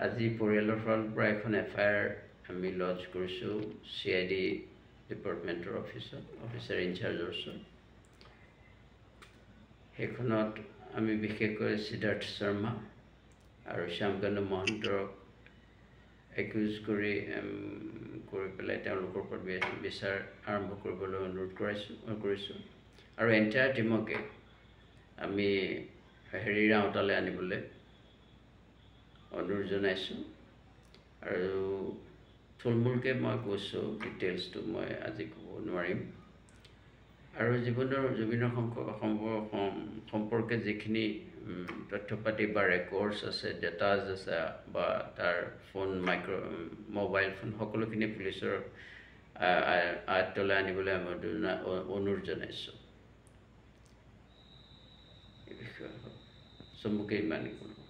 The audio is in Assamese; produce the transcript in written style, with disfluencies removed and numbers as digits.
আজি পৰিয়ালৰ ফালৰ পৰা এখন FIR আমি লঞ্চ কৰিছোঁ CID ডিপাৰ্টমেণ্টৰ অফিচাৰ ইনচাৰ্জৰ ওচৰত। সেইখনত আমি বিশেষকৈ সিদ্ধাৰ্থ শৰ্মা আৰু শ্যামকান্ত মহন্তক একিউজ কৰি পেলাই তেওঁলোকৰ ওপৰত বিচাৰ আৰম্ভ কৰিবলৈ অনুৰোধ কৰিছোঁ আৰু এণ্টায়াৰ টিমকে আমি হেৰিৰ আওতালৈ আনিবলৈ অনুৰোধ জনাইছোঁ। আৰু থুলমূলকৈ মই কৈছোঁ, ডিটেইলছটো মই আজি ক'ব নোৱাৰিম। আৰু জুবিনৰ সম্পৰ্কে যিখিনি তথ্য পাতি বা ৰেকৰ্ডছ আছে, ডেটাজ আছে বা তাৰ মোবাইল ফোন সকলোখিনি পুলিচৰ আয়ত্তলৈ আনিবলৈ আমি অনুৰোধ জনাইছোঁ। এই বিষয়ে চমুকৈ ইমানেই ক'লোঁ।